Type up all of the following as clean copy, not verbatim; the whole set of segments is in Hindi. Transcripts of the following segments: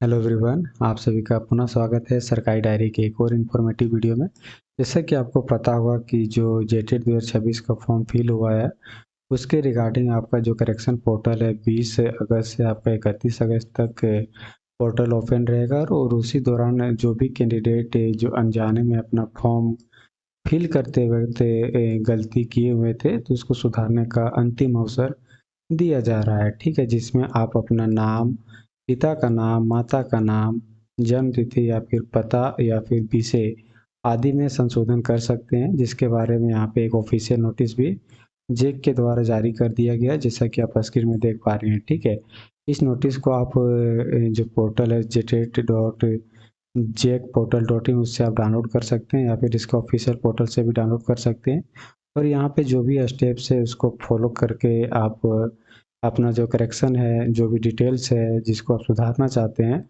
हेलो एवरीवन, आप सभी का पुनः स्वागत है सरकारी डायरी के एक और इन्फॉर्मेटिव वीडियो में। जैसा कि आपको पता होगा कि जो जेटेट 2026 का फॉर्म फिल हुआ है, उसके रिगार्डिंग आपका जो करेक्शन पोर्टल है 20 अगस्त से आपका 31 अगस्त तक पोर्टल ओपन रहेगा और उसी दौरान जो भी कैंडिडेट जो अनजाने में अपना फॉर्म फिल करते वक्त गलती किए हुए थे तो उसको सुधारने का अंतिम अवसर दिया जा रहा है। ठीक है, जिसमें आप अपना नाम, पिता का नाम, माता का नाम, जन्म तिथि या फिर पता या फिर विषय आदि में संशोधन कर सकते हैं, जिसके बारे में यहाँ पे एक ऑफिशियल नोटिस भी जेक के द्वारा जारी कर दिया गया है, जैसा कि आप स्क्रीन में देख पा रहे हैं। ठीक है, इस नोटिस को आप जो पोर्टल है JTET dot Jake portal dot in उससे आप डाउनलोड कर सकते हैं या फिर इसके ऑफिशियल पोर्टल से भी डाउनलोड कर सकते हैं। और यहाँ पे जो भी स्टेप्स है उसको फॉलो करके आप अपना जो करेक्शन है, जो भी डिटेल्स है जिसको आप सुधारना चाहते हैं,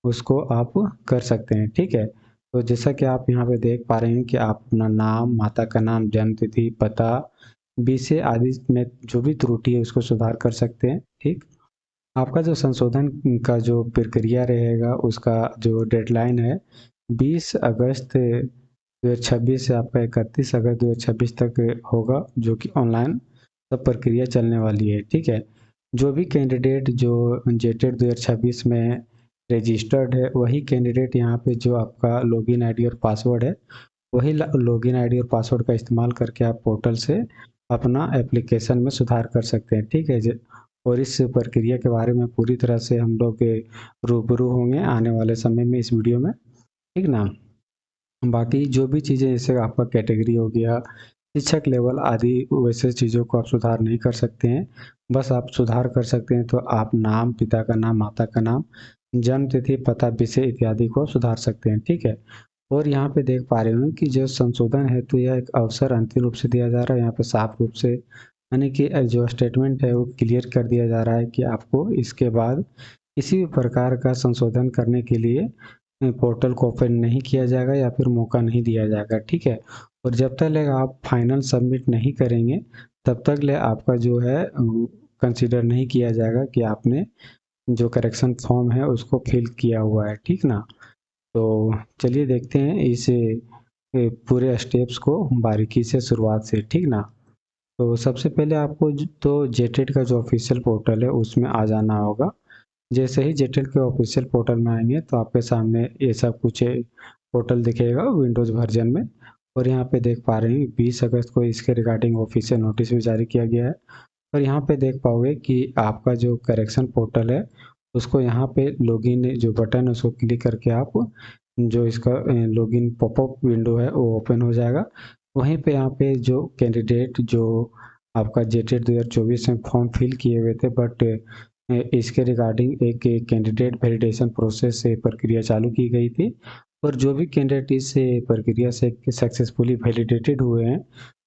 उसको आप कर सकते हैं। ठीक है, तो जैसा कि आप यहाँ पे देख पा रहे हैं कि आप अपना नाम, माता का नाम, जन्म तिथि, पता, विषय आदि में जो भी त्रुटि है उसको सुधार कर सकते हैं। ठीक, आपका जो संशोधन का जो प्रक्रिया रहेगा उसका जो डेडलाइन है 20 अगस्त 2026 से आपका 31 अगस्त 2026 तक होगा, जो कि ऑनलाइन सब प्रक्रिया चलने वाली है। ठीक है, जो भी कैंडिडेट जो जेटेट 2026 में रजिस्टर्ड है वही कैंडिडेट यहाँ पे जो आपका लॉगिन आईडी और पासवर्ड है वही लॉगिन आईडी और पासवर्ड का इस्तेमाल करके आप पोर्टल से अपना एप्लीकेशन में सुधार कर सकते हैं। ठीक है, और इस प्रक्रिया के बारे में पूरी तरह से हम लोग रूबरू होंगे आने वाले समय में इस वीडियो में। ठीक ना, बाकी जो भी चीज़ें जैसे आपका कैटेगरी हो गया, शिक्षक लेवल आदि वैसे चीज़ों को आप सुधार नहीं कर सकते हैं। बस आप सुधार कर सकते हैं तो आप नाम, पिता का नाम, माता का नाम, जन्म तिथि, पता, विषय इत्यादि को सुधार सकते हैं। ठीक है, और यहाँ पे देख पा रहे हो कि जो संशोधन है तो यह एक अवसर अंतिम रूप से दिया जा रहा है। यहाँ पे साफ रूप से यानी कि जो स्टेटमेंट है वो क्लियर कर दिया जा रहा है कि आपको इसके बाद किसी भी प्रकार का संशोधन करने के लिए पोर्टल को ओपन नहीं किया जाएगा या फिर मौका नहीं दिया जाएगा। ठीक है, और जब तक ले आप फाइनल सबमिट नहीं करेंगे तब तक ले आपका जो है कंसीडर नहीं किया जाएगा कि आपने जो करेक्शन फॉर्म है उसको फिल किया हुआ है। ठीक ना, तो चलिए देखते हैं इस पूरे स्टेप्स को बारीकी से शुरुआत से। ठीक ना, तो सबसे पहले आपको तो जेटेट का जो ऑफिशियल पोर्टल है उसमें आ जाना होगा। जैसे ही जेटेट के ऑफिशियल पोर्टल में आएंगे तो आपके सामने ये सब कुछ पोर्टल दिखेगा विंडोज़ वर्जन में। और यहाँ पे देख पा रहे हैं 20 अगस्त को इसके रिगार्डिंग ऑफिशियल नोटिस भी जारी किया गया है। और यहाँ पे देख पाओगे कि आपका जो करेक्शन पोर्टल है उसको यहाँ पे लॉगिन जो बटन है उसको क्लिक करके आप जो इसका लॉगिन पॉपअप विंडो है वो ओपन हो जाएगा। वहीं पे यहाँ पे जो कैंडिडेट जो आपका जेटेट 2024 में फॉर्म फिल किए हुए थे बट इसके रिगार्डिंग एक कैंडिडेट वेलिडेशन प्रोसेस से प्रक्रिया चालू की गई थी और जो भी कैंडिडेट इस प्रक्रिया से सक्सेसफुली वैलिडेटेड हुए हैं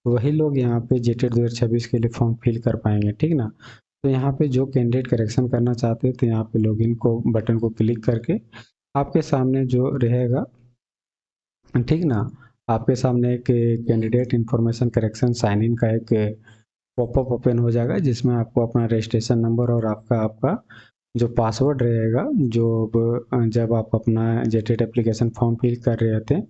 वही लोग यहाँ पे जेटेट 2026 के लिए फॉर्म फिल कर पाएंगे। ठीक ना, तो यहाँ पे जो कैंडिडेट करेक्शन करना चाहते हैं तो यहाँ पे लॉगिन को बटन को क्लिक करके आपके सामने जो रहेगा, ठीक ना, आपके सामने एक candidate information correction sign in का एक पॉपअप ओपन हो जाएगा जिसमें आपको अपना रजिस्ट्रेशन नंबर और आपका आपका जो पासवर्ड रहेगा जो जब आप अपना जेटेट एप्लीकेशन फॉर्म फिल कर रहे थे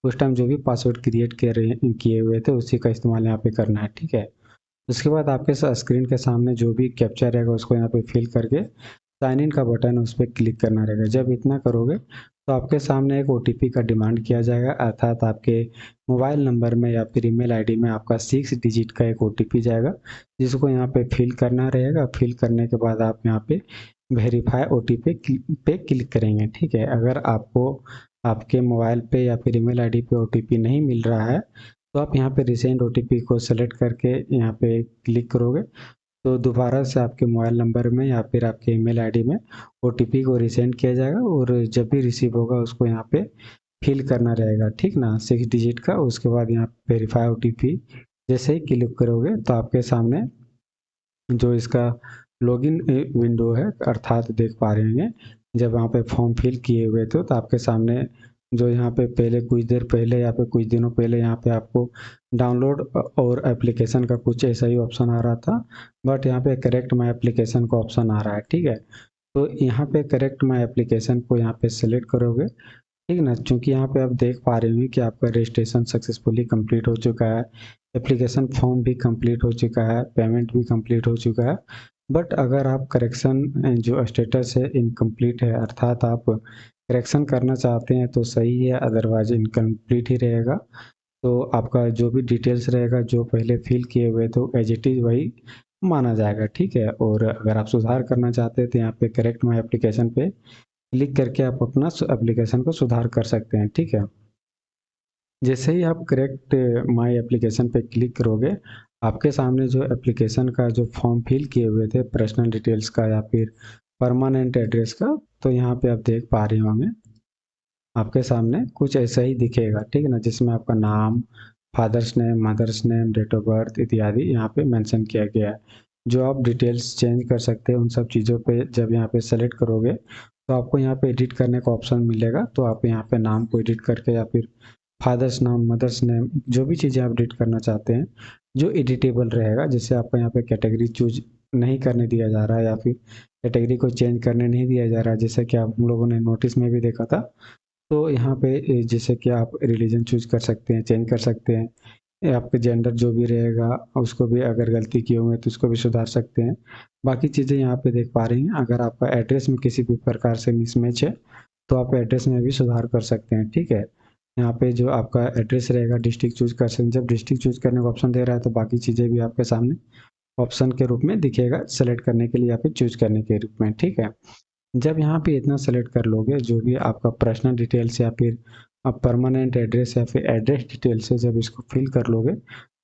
उस टाइम जो भी पासवर्ड क्रिएट किए हुए थे उसी का इस्तेमाल यहाँ पे करना है। ठीक है, उसके बाद आपके स्क्रीन के सामने जो भी कैप्चर रहेगा उसको यहाँ पे फिल करके साइन इन का बटन है उस पर क्लिक करना रहेगा। जब इतना करोगे तो आपके सामने एक ओटीपी का डिमांड किया जाएगा, अर्थात आपके मोबाइल नंबर में या फिर ईमेल आईडी में आपका 6 डिजिट का एक ओटीपी जाएगा जिसको यहाँ पे फिल करना रहेगा। फिल करने के बाद आप यहाँ पे वेरीफाई ओटीपी पे क्लिक करेंगे। ठीक है, अगर आपको आपके मोबाइल पे या फिर ईमेल आईडी पे ओटीपी नहीं मिल रहा है तो आप यहाँ पे रिसेंट ओटीपी को सेलेक्ट करके यहाँ पे क्लिक करोगे तो दोबारा से आपके मोबाइल नंबर में या फिर आपके ईमेल आईडी में ओटीपी को रिसेंड किया जाएगा और जब भी रिसीव होगा उसको यहाँ पे फिल करना रहेगा। ठीक ना, 6 डिजिट का। उसके बाद यहाँ वेरीफाई ओटीपी जैसे ही क्लिक करोगे तो आपके सामने जो इसका लॉगिन विंडो है अर्थात देख पा रहे हैं जब यहाँ पे फॉर्म फिल किए हुए थे तो आपके सामने जो यहाँ पे पहले कुछ देर पहले या फिर कुछ दिनों पहले यहाँ पे आपको डाउनलोड और एप्लीकेशन का कुछ ऐसा ही ऑप्शन आ रहा था बट यहाँ पे करेक्ट माई एप्लीकेशन का ऑप्शन आ रहा है। ठीक है, तो यहाँ पे करेक्ट माई एप्लीकेशन को यहाँ पे सेलेक्ट करोगे, ठीक ना। चूँकि यहाँ पे आप देख पा रहे होंगे कि आपका रजिस्ट्रेशन सक्सेसफुली कंप्लीट हो चुका है, एप्लीकेशन फॉर्म भी कंप्लीट हो चुका है, पेमेंट भी कंप्लीट हो चुका है। बट अगर आप करेक्शन जो स्टेटस है इनकम्प्लीट है, अर्थात आप करेक्शन करना चाहते हैं तो सही है, अदरवाइज इनकम्प्लीट ही रहेगा। तो आपका जो भी डिटेल्स रहेगा जो पहले फिल किए हुए तो एज इट इज़ वही माना जाएगा, ठीक है। और अगर आप सुधार करना चाहते हैं तो यहाँ पे करेक्ट माई एप्लीकेशन पे क्लिक करके आप अपना एप्लीकेशन को सुधार कर सकते हैं, ठीक है। जैसे ही आप करेक्ट माई एप्लीकेशन पे क्लिक करोगे, आपके सामने जो एप्लीकेशन का जो फॉर्म फिल किए हुए थे पर्सनल डिटेल्स का या फिर परमानेंट एड्रेस का, तो यहाँ पे आप देख पा रहे होंगे आपके सामने कुछ ऐसा ही दिखेगा, ठीक है ना, जिसमें आपका नाम, father's name, mother's name, date of birth इत्यादि यहाँ पे मेंशन किया गया है। जो आप डिटेल्स चेंज कर सकते हैं उन सब चीज़ों पे जब यहाँ पे सेलेक्ट करोगे तो आपको यहाँ पे एडिट करने का ऑप्शन मिलेगा। तो आप यहाँ पे नाम को एडिट करके या फिर फादर्स नाम, मदर्स नेम, जो भी चीज़ें आप एडिट करना चाहते हैं जो एडिटेबल रहेगा, जैसे आपको यहाँ पे कैटेगरी चूज नहीं करने दिया जा रहा है या फिर कैटेगरी को चेंज करने नहीं दिया जा रहा है, जैसे कि आप हम लोगों ने नोटिस में भी देखा था। तो यहाँ पे जैसे कि आप रिलीजन चूज कर सकते हैं, चेंज कर सकते हैं, आपका जेंडर जो भी रहेगा उसको भी अगर गलती किए हुए हैं तो उसको भी सुधार सकते हैं। बाकी चीज़ें यहाँ पे देख पा रही हैं। अगर आपका एड्रेस में किसी भी प्रकार से मिसमैच है तो आप एड्रेस में भी सुधार कर सकते हैं, ठीक है। यहाँ पे जो आपका एड्रेस रहेगा डिस्ट्रिक्ट चूज कर सकते हैं। जब डिस्ट्रिक्ट चूज करने का ऑप्शन दे रहा है तो बाकी चीज़ें भी आपके सामने ऑप्शन के रूप में दिखेगा, सेलेक्ट करने के लिए या फिर चूज करने के रूप में, ठीक है। जब यहाँ पे इतना सेलेक्ट कर लोगे जो भी आपका पर्सनल डिटेल्स या फिर परमानेंट एड्रेस या फिर एड्रेस डिटेल्स है, जब इसको फिल कर लोगे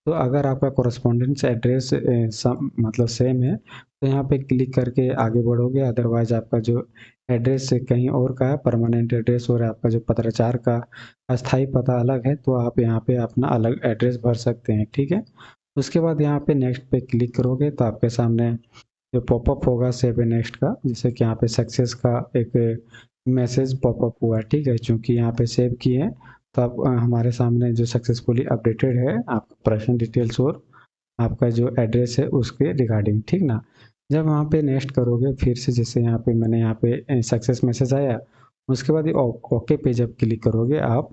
तो अगर आपका कोरस्पॉन्डेंस एड्रेस मतलब सेम है तो यहाँ पे क्लिक करके आगे बढ़ोगे। अदरवाइज आपका जो एड्रेस कहीं और का है, परमानेंट एड्रेस, और आपका जो पत्राचार का अस्थाई पता अलग है, तो आप यहाँ पे अपना अलग एड्रेस भर सकते हैं, ठीक है। उसके बाद यहाँ पे नेक्स्ट पे क्लिक करोगे तो आपके सामने जो पॉपअप होगा सेव नेक्स्ट का, जैसे कि यहाँ पे सक्सेस का एक मैसेज पॉपअप हुआ है, ठीक है। चूंकि यहाँ पे सेव किए हैं तो अब हमारे सामने जो सक्सेसफुली अपडेटेड है आपका पर्सनल डिटेल्स और आपका जो एड्रेस है उसके रिगार्डिंग, ठीक ना। जब वहाँ पे नेक्स्ट करोगे फिर से, जैसे यहाँ पे मैंने यहाँ पे सक्सेस मैसेज आया, उसके बाद ये ओके पे जब क्लिक करोगे आप,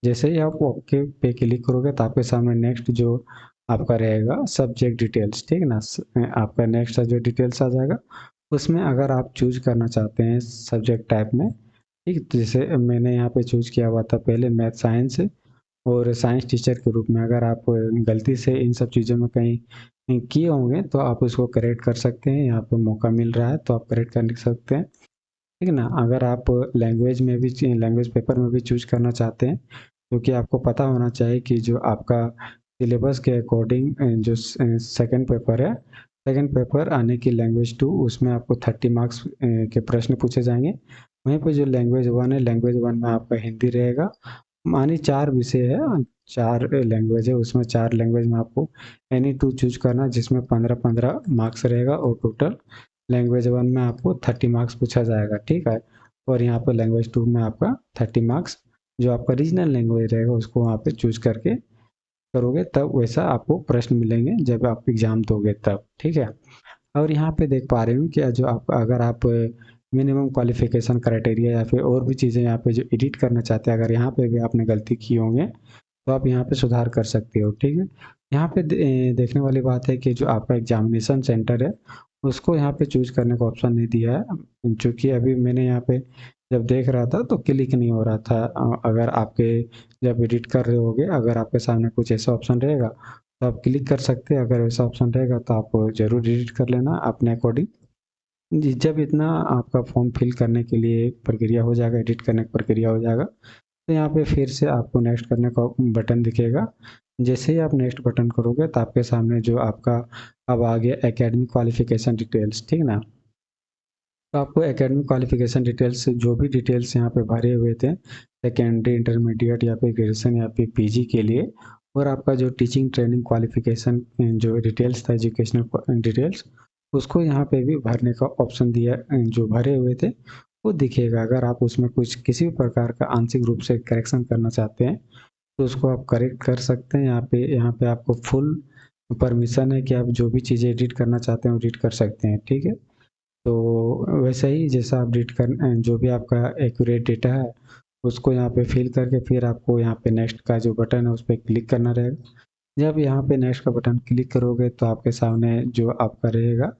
जैसे ही आप ओके पे क्लिक करोगे तो आपके सामने नेक्स्ट जो आपका रहेगा सब्जेक्ट डिटेल्स, ठीक ना। आपका नेक्स्ट जो डिटेल्स आ जाएगा उसमें अगर आप चूज करना चाहते हैं सब्जेक्ट टाइप में, ठीक, तो जैसे मैंने यहाँ पे चूज किया हुआ था पहले मैथ साइंस, और साइंस टीचर के रूप में अगर आप गलती से इन सब चीज़ों में कहीं किए होंगे तो आप उसको करेक्ट कर सकते हैं। यहाँ पे मौका मिल रहा है तो आप करेक्ट कर सकते हैं, ठीक है ना। अगर आप लैंग्वेज में भी, लैंग्वेज पेपर में भी चूज करना चाहते हैं, क्योंकि आपको पता होना चाहिए कि जो आपका सिलेबस के अकॉर्डिंग जो सेकंड पेपर है, सेकंड पेपर आने की लैंग्वेज 2, उसमें आपको 30 मार्क्स के प्रश्न पूछे जाएंगे। वहीं पर जो लैंग्वेज 1 है, लैंग्वेज 1 में आपका हिंदी रहेगा। मानी 4 विषय है, 4 लैंग्वेज है, उसमें 4 लैंग्वेज में आपको एनी 2 चूज करना, जिसमें 15-15 मार्क्स रहेगा और टोटल लैंग्वेज 1 में आपको 30 मार्क्स पूछा जाएगा, ठीक है। और यहाँ पर लैंग्वेज 2 में आपका 30 मार्क्स, जो आपका रीजनल लैंग्वेज रहेगा उसको वहाँ पे चूज करके करोगे तब वैसा आपको प्रश्न मिलेंगे जब आप एग्जाम दोगे तब, ठीक है। और यहाँ पे देख पा रहे हो कि जो आप अगर आप मिनिमम क्वालिफिकेशन क्राइटेरिया या फिर और भी चीज़ें यहाँ पे जो एडिट करना चाहते हैं, अगर यहाँ पे भी आपने गलती की होंगे तो आप यहाँ पे सुधार कर सकते हो, ठीक है। यहाँ पे देखने वाली बात है कि जो आपका एग्जामिनेशन सेंटर है उसको यहाँ पे चूज करने का ऑप्शन नहीं दिया है, चूँकि अभी मैंने यहाँ पे जब देख रहा था तो क्लिक नहीं हो रहा था। अगर आपके जब एडिट कर रहे होगे, अगर आपके सामने कुछ ऐसा ऑप्शन रहेगा तो आप क्लिक कर सकते हैं। अगर ऐसा ऑप्शन रहेगा तो आप जरूर एडिट कर लेना अपने अकॉर्डिंग। जी, जब इतना आपका फॉर्म फिल करने के लिए प्रक्रिया हो जाएगा, एडिट करने की प्रक्रिया हो जाएगा, तो यहाँ पे फिर से आपको नेक्स्ट करने का बटन दिखेगा। जैसे ही आप नेक्स्ट बटन करोगे तो आपके सामने जो आपका अब आ गया एकेडमिक क्वालिफिकेशन डिटेल्स, ठीक ना। तो आपको एकेडमिक क्वालिफिकेशन डिटेल्स, जो भी डिटेल्स यहाँ पे भरे हुए थे सेकेंडरी, इंटरमीडिएट या फिर ग्रेजुएशन या फिर पीजी के लिए, और आपका जो टीचिंग ट्रेनिंग क्वालिफिकेशन जो डिटेल्स था, एजुकेशनल डिटेल्स, उसको यहाँ पे भी भरने का ऑप्शन दिया, जो भरे हुए थे वो दिखेगा। अगर आप उसमें कुछ किसी भी प्रकार का आंशिक रूप से करेक्शन करना चाहते हैं तो उसको आप करेक्ट कर सकते हैं। यहाँ पे आपको फुल परमिशन है कि आप जो भी चीज़ें एडिट करना चाहते हैं एडिट कर सकते हैं, ठीक है। तो वैसे ही जैसा आप रीड कर जो भी आपका एक्यूरेट डेटा है उसको यहाँ पे फिल करके फिर आपको यहाँ पे नेक्स्ट का जो बटन है उस पर क्लिक करना रहेगा। जब यहाँ पे नेक्स्ट का बटन क्लिक करोगे तो आपके सामने जो आपका रहेगा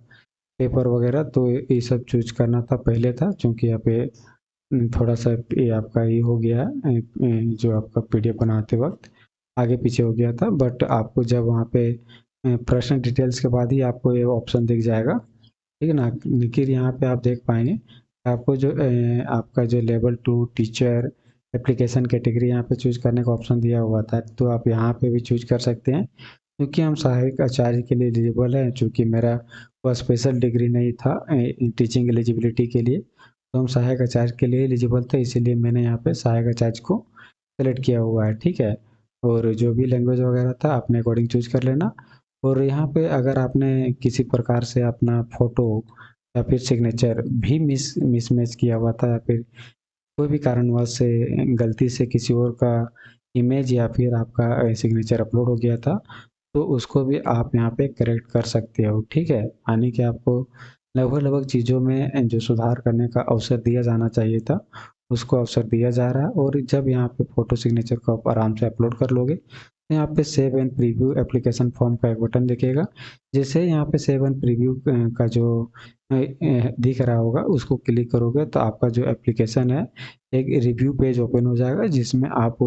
पेपर वगैरह, तो ये सब चूज करना था पहले था, क्योंकि यहाँ पे थोड़ा सा ये आपका ये हो गया है, जो आपका पीडीएफ बनाते वक्त आगे पीछे हो गया था। बट आपको जब वहाँ पे पर्सनल डिटेल्स के बाद ही आपको ये ऑप्शन दिख जाएगा, ठीक है ना। लेकिन यहाँ पे आप देख पाएंगे आपको जो आपका जो लेवल 2 टीचर एप्लीकेशन कैटेगरी यहाँ पे चूज करने का ऑप्शन दिया हुआ था, तो आप यहाँ पे भी चूज कर सकते हैं। क्योंकि हम सहायक आचार्य के लिए एलिजिबल हैं, चूँकि मेरा वह स्पेशल डिग्री नहीं था टीचिंग एलिजिबिलिटी के लिए, तो हम सहायक आचार्य के लिए एलिजिबल थे, इसीलिए मैंने यहाँ पे सहायक आचार्य को सेलेक्ट किया हुआ है, ठीक है। और जो भी लैंग्वेज वगैरह था अपने अकॉर्डिंग चूज कर लेना। और यहाँ पे अगर आपने किसी प्रकार से अपना फोटो या फिर सिग्नेचर भी मिसमैच किया हुआ था, या फिर कोई भी कारणवश से गलती से किसी और का इमेज या फिर आपका सिग्नेचर अपलोड हो गया था, तो उसको भी आप यहाँ पे करेक्ट कर सकते हो, ठीक है। यानी कि आपको लगभग चीज़ों में जो सुधार करने का अवसर दिया जाना चाहिए था उसको अवसर दिया जा रहा है। और जब यहाँ पे फोटो सिग्नेचर को आप आराम से अपलोड कर लोगे तो यहाँ पे save and preview application form का एक बटन दिखेगा। जैसे यहाँ पे सेव एंड प्रीव्यू का जो दिख रहा होगा उसको क्लिक करोगे तो आपका जो एप्लीकेशन है एक रिव्यू पेज ओपन हो जाएगा, जिसमें आप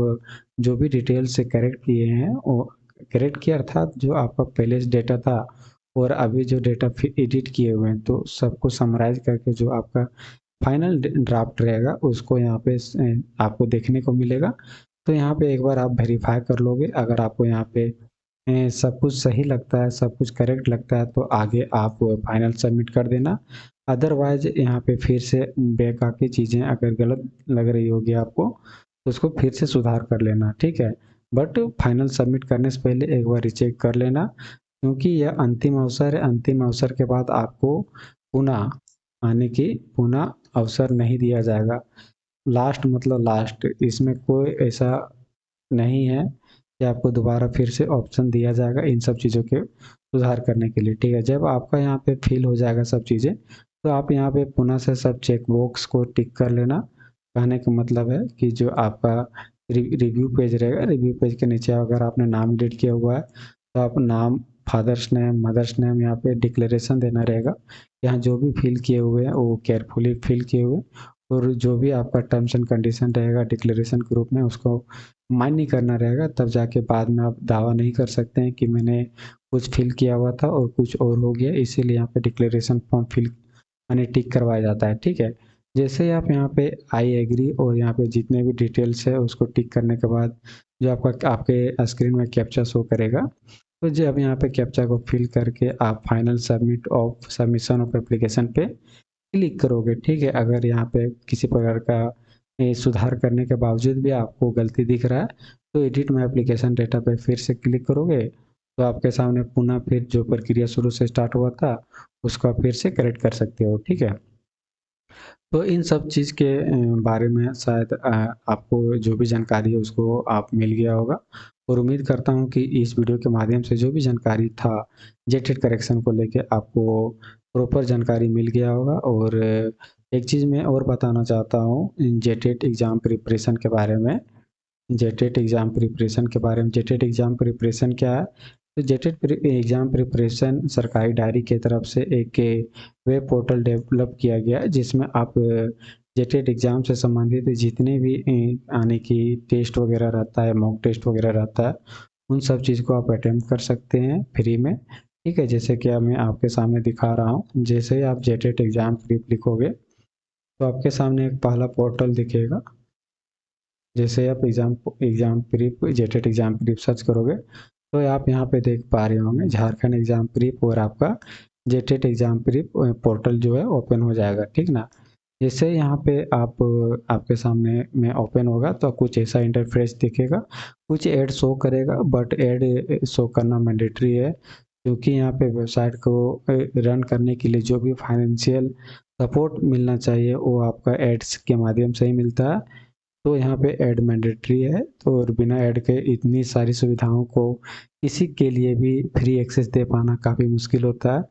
जो भी डिटेल से करेक्ट किए हैं वो करेक्ट किया, अर्थात जो आपका पहले से डेटा था और अभी जो डेटा एडिट किए हुए हैं तो सबको समराइज करके जो आपका फाइनल ड्राफ्ट रहेगा उसको यहाँ पे आपको देखने को मिलेगा। तो यहाँ पे एक बार आप वेरीफाई कर लोगे, अगर आपको यहाँ पे सब कुछ सही लगता है, सब कुछ करेक्ट लगता है, तो आगे आप फाइनल सबमिट कर देना। अदरवाइज यहाँ पे फिर से बैक आके चीज़ें अगर गलत लग रही होगी आपको तो उसको फिर से सुधार कर लेना, ठीक है। बट फाइनल सबमिट करने से पहले एक बार रिचेक कर लेना, क्योंकि यह अंतिम अवसर है। अंतिम अवसर के बाद आपको पुनः आने की पुनः अवसर नहीं दिया जाएगा। लास्ट मतलब लास्ट, इसमें कोई ऐसा नहीं है कि आपको दोबारा फिर से ऑप्शन दिया जाएगा इन सब चीज़ों के सुधार करने के लिए, ठीक है। जब आपका यहाँ पे फिल हो जाएगा सब चीज़ें तो आप यहाँ पे पुनः से सब चेक बॉक्स को टिक कर लेना। कहने का मतलब है कि जो आपका रिव्यू पेज रहेगा, रिव्यू पेज के नीचे अगर आपने नाम एडिट किया हुआ है तो आप नाम, फादर्स नेम, मदर्स नेम यहाँ पे डिक्लेरेशन देना रहेगा। यहाँ जो भी फिल किए हुए हैं वो केयरफुली फिल किए हुए, और जो भी आपका टर्म्स एंड कंडीशन रहेगा डिक्लेरेशन के रूप में उसको मान्य नहीं करना रहेगा। तब जाके बाद में आप दावा नहीं कर सकते हैं कि मैंने कुछ फिल किया हुआ था और कुछ और हो गया, इसीलिए यहाँ पे डिक्लेरेशन फॉर्म फिल यानी टिक करवाया जाता है, ठीक है। जैसे ही आप यहाँ पे आई एग्री और यहाँ पे जितने भी डिटेल्स है उसको टिक करने के बाद जो आपका आपके स्क्रीन में कैप्चा शो करेगा, तो जब यहाँ पे कैप्चा को फिल करके आप फाइनल सबमिशन ऑफ एप्लीकेशन पे क्लिक करोगे, ठीक है। अगर यहाँ पे किसी प्रकार का सुधार करने के बावजूद भी आपको गलती दिख रहा है तो एडिट माय एप्लीकेशन डेटा पे फिर से क्लिक करोगे तो आपके सामने पुनः फिर जो प्रक्रिया शुरू से स्टार्ट हुआ था उसको आप फिर से करेक्ट कर सकते हो, ठीक है। तो इन सब चीज़ के बारे में शायद आपको जो भी जानकारी है उसको आप मिल गया होगा, और उम्मीद करता हूँ कि इस वीडियो के माध्यम से जो भी जानकारी था जेटेड करेक्शन को लेके आपको प्रॉपर जानकारी मिल गया होगा। और एक चीज़ मैं और बताना चाहता हूँ जेटेड एग्ज़ाम प्रिपरेशन के बारे में। जेटेड एग्ज़ाम प्रिपरेशन क्या है? तो जेटेड एग्ज़ाम प्रिपरेशन सरकारी डायरी की तरफ से एक वेब पोर्टल डेवलप किया गया है, जिसमें आप जेटेड एग्ज़ाम से संबंधित जितने भी आने की टेस्ट वगैरह रहता है, मॉक टेस्ट वगैरह रहता है, उन सब चीज़ को आप अटेम्प्ट कर सकते हैं फ्री में, ठीक है। जैसे कि अब मैं आपके सामने दिखा रहा हूँ, जैसे ही आप जेटेड एग्ज़ाम प्रीप लिखोगे तो आपके सामने एक पहला पोर्टल दिखेगा। जैसे आप एग्ज़ाम प्रीप जेटेड एग्ज़ाम प्रीप सर्च करोगे तो आप यहाँ पे देख पा रहे होंगे झारखंड एग्ज़ाम प्रीप और आपका जेटेड एग्ज़ाम प्रीप पोर्टल जो है ओपन हो जाएगा, ठीक ना। जैसे यहाँ पे आपके सामने में ओपन होगा तो कुछ ऐसा इंटरफेस दिखेगा, कुछ ऐड शो करेगा, बट ऐड शो करना मैंडेटरी है, क्योंकि यहाँ पे वेबसाइट को रन करने के लिए जो भी फाइनेंशियल सपोर्ट मिलना चाहिए वो आपका एड्स के माध्यम से ही मिलता है। तो यहाँ पे ऐड मैंडेटरी है, तो और बिना ऐड के इतनी सारी सुविधाओं को किसी के लिए भी फ्री एक्सेस दे पाना काफ़ी मुश्किल होता है।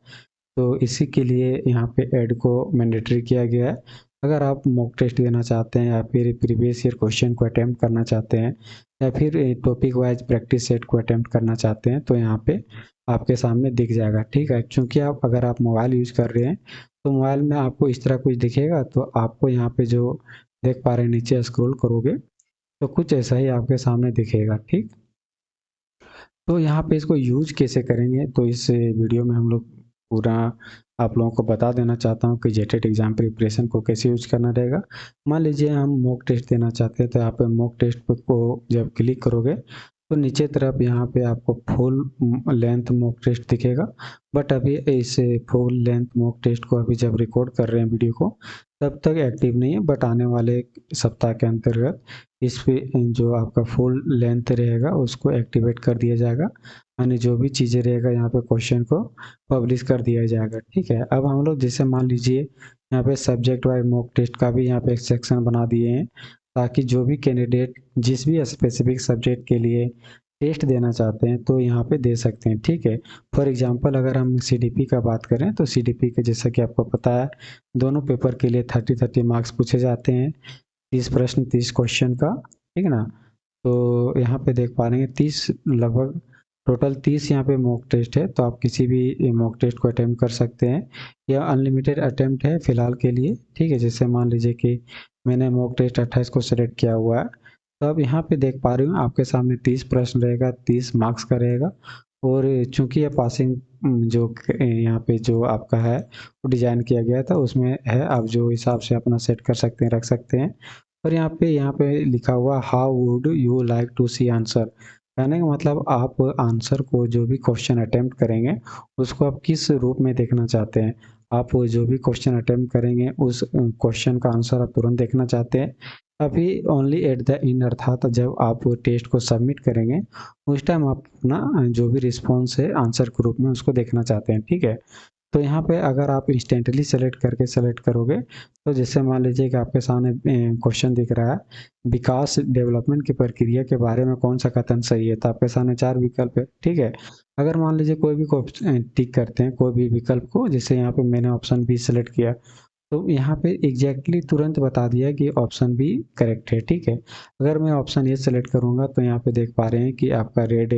तो इसी के लिए यहाँ पे ऐड को मैंडेटरी किया गया है। अगर आप मॉक टेस्ट देना चाहते हैं या फिर प्रीवियस ईयर क्वेश्चन को अटेम्प्ट करना चाहते हैं या फिर टॉपिक वाइज प्रैक्टिस सेट को अटेम्प्ट करना चाहते हैं तो यहाँ पे आपके सामने दिख जाएगा। ठीक है, क्योंकि अगर आप मोबाइल यूज कर रहे हैं तो मोबाइल में आपको इस तरह कुछ दिखेगा, तो आपको यहाँ पे जो देख पा रहे हैं नीचे स्क्रॉल करोगे तो कुछ ऐसा ही आपके सामने दिखेगा। ठीक, तो यहाँ पे इसको यूज कैसे करेंगे तो इस वीडियो में हम लोग पूरा आप लोगों को बता देना चाहता हूँ कि जेटेट एग्जाम प्रिपरेशन को कैसे यूज करना रहेगा। मान लीजिए हम मॉक टेस्ट देना चाहते हैं, तो यहाँ पे मॉक टेस्ट को जब क्लिक करोगे तो नीचे तरफ यहाँ पे आपको फुल लेंथ मॉक टेस्ट दिखेगा। बट अभी इस फुल लेंथ मॉक टेस्ट को अभी जब रिकॉर्ड कर रहे हैं वीडियो को तब तक एक्टिव नहीं है, बट आने वाले सप्ताह के अंतर्गत इस पे जो आपका फुल लेंथ रहेगा उसको एक्टिवेट कर दिया जाएगा, यानी जो भी चीज़ें रहेगा यहाँ पे क्वेश्चन को पब्लिश कर दिया जाएगा। ठीक है, अब हम लोग जैसे मान लीजिए यहाँ पे सब्जेक्ट वाइज मॉक टेस्ट का भी यहाँ पे एक सेक्शन बना दिए हैं ताकि जो भी कैंडिडेट जिस भी स्पेसिफिक सब्जेक्ट के लिए टेस्ट देना चाहते हैं तो यहाँ पे दे सकते हैं। ठीक है, फॉर एग्जांपल अगर हम सीडीपी का बात करें तो सीडीपी के जैसा कि आपको पता है दोनों पेपर के लिए 30-30 मार्क्स पूछे जाते हैं, 30 प्रश्न 30 क्वेश्चन का। ठीक है ना, तो यहाँ पे देख पा रहे हैं 30 लगभग टोटल 30 यहाँ पे मॉक टेस्ट है, तो आप किसी भी मॉक टेस्ट को अटेम्प्ट कर सकते हैं। यह अनलिमिटेड अटेम्प्ट है फिलहाल के लिए। ठीक है, जैसे मान लीजिए कि मैंने मॉक टेस्ट 28 को सेलेक्ट किया हुआ है, तो अब यहाँ पे देख पा रही हूँ आपके सामने 30 प्रश्न रहेगा, 30 मार्क्स का रहेगा। और चूंकि यह पासिंग जो यहाँ पे जो आपका है वो डिजाइन किया गया था उसमें है, आप जो हिसाब से अपना सेट कर सकते हैं रख सकते हैं। और यहाँ पे लिखा हुआ how would you like to see answer, कहने का मतलब आप आंसर को जो भी क्वेश्चन अटेम्प्ट करेंगे उसको आप किस रूप में देखना चाहते हैं। आप जो भी क्वेश्चन अटेम्प्ट करेंगे उस क्वेश्चन का आंसर आप तुरंत देखना चाहते हैं, अभी ओनली एट द एंड, अर्थात जब आप टेस्ट को सबमिट करेंगे उस टाइम आप अपना जो भी रिस्पॉन्स है आंसर के रूप में उसको देखना चाहते हैं। ठीक है, तो यहाँ पे अगर आप इंस्टेंटली सेलेक्ट करोगे तो जैसे मान लीजिए कि आपके सामने क्वेश्चन दिख रहा है विकास डेवलपमेंट की प्रक्रिया के बारे में कौन सा कथन सही है, तो आपके सामने 4 विकल्प है। ठीक है, अगर मान लीजिए कोई भी टिक करते हैं कोई भी विकल्प को, जैसे यहाँ पे मैंने ऑप्शन बी सेलेक्ट किया तो यहाँ पे एग्जैक्टली तुरंत बता दिया कि ऑप्शन बी करेक्ट है। ठीक है, अगर मैं ऑप्शन ए सेलेक्ट करूंगा तो यहाँ पे देख पा रहे हैं कि आपका रेड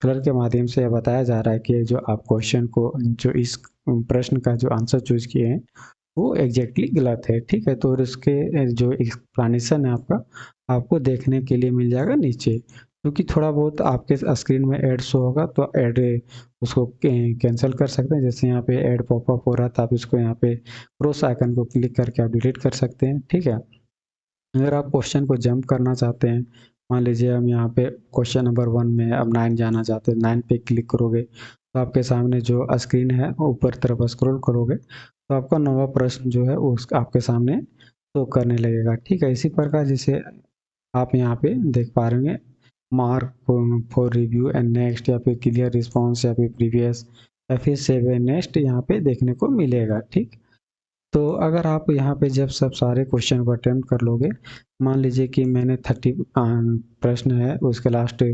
कलर के माध्यम से यह बताया जा रहा है कि जो आप क्वेश्चन को जो इस प्रश्न का जो आंसर चूज किए हैं वो एग्जैक्टली गलत है। ठीक है, तो और इसके जो एक्सप्लेनेशन है आपका आपको देखने के लिए मिल जाएगा नीचे, क्योंकि थोड़ा बहुत आपके स्क्रीन में ऐड शो होगा तो ऐड उसको कैंसिल कर सकते हैं। जैसे यहाँ पे ऐड पॉपअप हो रहा है तो आप इसको यहाँ पे क्रॉस आइकन को क्लिक करके आप डिलीट कर सकते हैं। ठीक है, अगर आप क्वेश्चन को जंप करना चाहते हैं, मान लीजिए हम यहाँ पे क्वेश्चन नंबर 1 में अब 9 जाना चाहते हैं, 9 पे क्लिक करोगे तो आपके सामने जो स्क्रीन है ऊपर तरफ स्क्रॉल करोगे तो आपका 9वां प्रश्न जो है वो आपके सामने शो करने लगेगा। ठीक है, इसी प्रकार जैसे आप यहाँ पे देख पा रहे हैं mark for review and next या फिर क्लियर रिस्पॉन्स या फिर प्रीवियस या फिर सेव एंड नेक्स्ट यहाँ पे देखने को मिलेगा। ठीक, तो अगर आप यहाँ पे जब सब सारे क्वेश्चन को अटेम्प्ट कर लोगे, मान लीजिए कि मैंने 30 प्रश्न है उसके लास्ट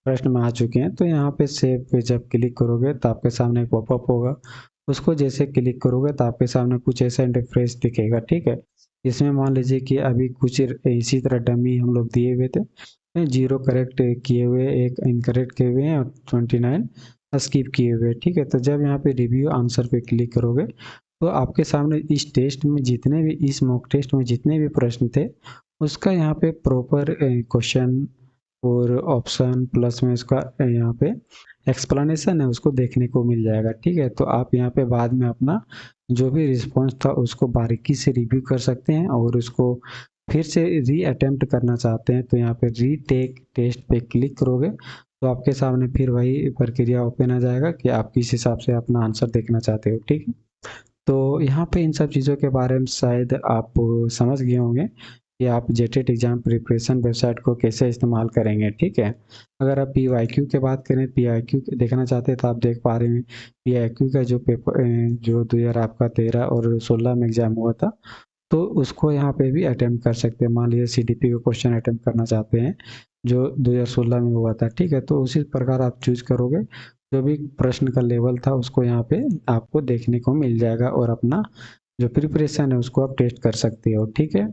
प्रश्न में आ चुके हैं, तो यहाँ पे सेव पे जब क्लिक करोगे तो आपके सामने एक पॉपअप होगा, उसको जैसे क्लिक करोगे तो आपके सामने कुछ ऐसा इंटरफेस दिखेगा। ठीक है, इसमें मान लीजिए कि अभी कुछ इसी तरह डमी हम लोग दिए हुए थे, 0 करेक्ट किए हुए, एक इनकरेक्ट किए हुए हैं और 29 स्किप किए हुए। ठीक है, तो जब यहाँ पे रिव्यू आंसर पे क्लिक करोगे तो आपके सामने इस टेस्ट में जितने भी इस मॉक टेस्ट में जितने भी प्रश्न थे उसका यहाँ पे प्रॉपर क्वेश्चन और ऑप्शन प्लस में इसका यहाँ पे एक्सप्लेनेशन है उसको देखने को मिल जाएगा। ठीक है, तो आप यहाँ पे बाद में अपना जो भी रिस्पॉन्स था उसको बारीकी से रिव्यू कर सकते हैं, और उसको फिर से री अटेम्प्ट करना चाहते हैं तो यहाँ पे रीटेक टेस्ट पे क्लिक करोगे तो आपके सामने फिर वही प्रक्रिया ओपन आ जाएगा कि आप किस हिसाब से अपना आंसर देखना चाहते हो। ठीक है, तो यहाँ पे इन सब चीज़ों के बारे में शायद आप समझ गए होंगे कि आप जेटेट एग्जाम प्रिपरेशन वेबसाइट को कैसे इस्तेमाल करेंगे। ठीक है, अगर आप PYQ के बात करें, PYQ देखना चाहते हैं तो आप देख पा रहे हैं PYQ का जो पेपर जो 2013 और 16 में एग्जाम हुआ था तो उसको यहाँ पे भी अटेम्प्ट कर सकते हैं। मान लीजिए CDP का क्वेश्चन अटेम्प्ट करना चाहते हैं जो 2016 में हुआ था। ठीक है, तो उसी प्रकार आप चूज करोगे जो भी प्रश्न का लेवल था उसको यहाँ पे आपको देखने को मिल जाएगा और अपना जो प्रिपरेशन है उसको आप टेस्ट कर सकते हो। ठीक है,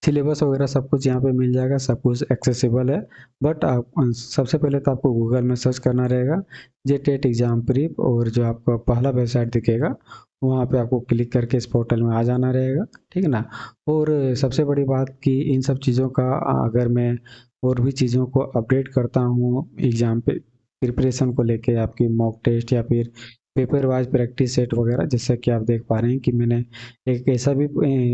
सिलेबस वगैरह सब कुछ यहाँ पे मिल जाएगा, सब कुछ एक्सेसिबल है। बट आप सबसे पहले तो आपको गूगल में सर्च करना रहेगा जेटेट एग्जाम प्रीप, और जो आपका पहला वेबसाइट दिखेगा वहाँ पे आपको क्लिक करके इस पोर्टल में आ जाना रहेगा। ठीक है ना। और सबसे बड़ी बात कि इन सब चीज़ों का अगर मैं और भी चीज़ों को अपडेट करता हूँ एग्ज़ाम पे प्रिपरेशन को लेके, आपकी मॉक टेस्ट या फिर पेपर वाइज प्रैक्टिस सेट वगैरह, जैसा कि आप देख पा रहे हैं कि मैंने एक ऐसा भी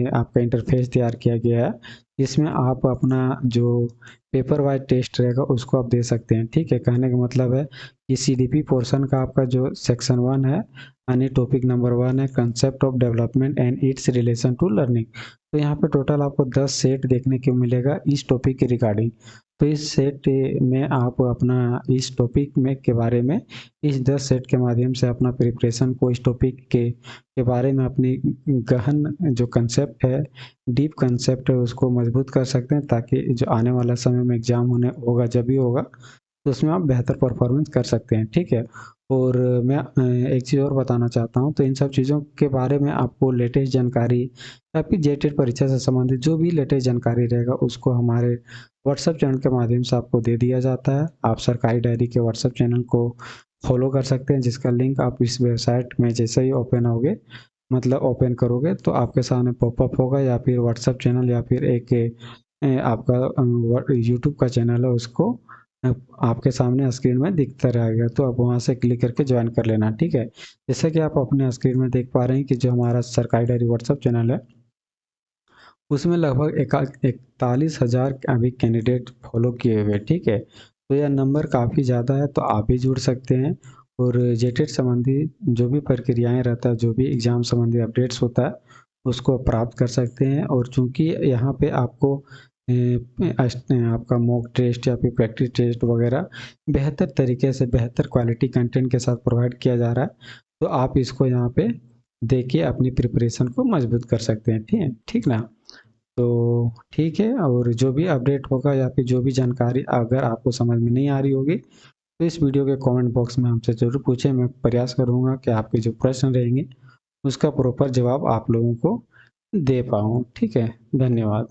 आपका इंटरफेस तैयार किया गया है जिसमें आप अपना जो पेपर वाइज टेस्ट रहेगा उसको आप दे सकते हैं। ठीक है, कहने का मतलब है कि सीडीपी पोर्शन का आपका जो सेक्शन 1 है यानी टॉपिक नंबर 1 है concept of development and its relation to learning, तो यहाँ पे टोटल आपको 10 सेट देखने को मिलेगा इस टॉपिक के रिगार्डिंग। तो इस सेट में आप अपना इस टॉपिक में के बारे में इस 10 सेट के माध्यम से अपना प्रिपरेशन को इस टॉपिक के बारे में अपनी गहन जो कंसेप्ट है, डीप कंसेप्ट है, उसको मजबूत कर सकते हैं, ताकि जो आने वाला समय में एग्जाम होने होगा जब भी होगा तो उसमें आप बेहतर परफॉर्मेंस कर सकते हैं। ठीक है, और मैं एक चीज़ और बताना चाहता हूँ, तो इन सब चीज़ों के बारे में आपको लेटेस्ट जानकारी या फिर जेटेड परीक्षा से संबंधित जो भी लेटेस्ट जानकारी रहेगा उसको हमारे व्हाट्सएप चैनल के माध्यम से आपको दे दिया जाता है। आप सरकारी डायरी के व्हाट्सएप चैनल को फॉलो कर सकते हैं, जिसका लिंक आप इस वेबसाइट में जैसे ही ओपन होगे, मतलब ओपन करोगे तो आपके सामने पॉपअप होगा, या फिर व्हाट्सएप चैनल या फिर एक आपका यूट्यूब का चैनल है उसको आपके सामने स्क्रीन में दिखता रहेगा, तो आप वहाँ से क्लिक करके ज्वाइन कर लेना। ठीक है, जैसे कि आप अपने स्क्रीन में देख पा रहे हैं कि जो हमारा सरकारी डायरी व्हाट्सएप चैनल है उसमें लगभग 41,000 अभी कैंडिडेट फॉलो किए हुए। ठीक है, तो यह नंबर काफ़ी ज़्यादा है, तो आप भी जुड़ सकते हैं और जेटेड संबंधी जो भी प्रक्रियाएं रहता है, जो भी एग्ज़ाम संबंधी अपडेट्स होता है उसको प्राप्त कर सकते हैं। और चूंकि यहाँ पे आपको आपका मॉक टेस्ट या फिर प्रैक्टिस टेस्ट वगैरह बेहतर तरीके से बेहतर क्वालिटी कंटेंट के साथ प्रोवाइड किया जा रहा है, तो आप इसको यहाँ पे देखिए अपनी प्रिपरेशन को मजबूत कर सकते हैं। ठीक है, ठीक ना। तो ठीक है, और जो भी अपडेट होगा या फिर जो भी जानकारी अगर आपको समझ में नहीं आ रही होगी तो इस वीडियो के कमेंट बॉक्स में हमसे ज़रूर पूछें। मैं प्रयास करूंगा कि आपके जो प्रश्न रहेंगे उसका प्रॉपर जवाब आप लोगों को दे पाऊँ। ठीक है, धन्यवाद।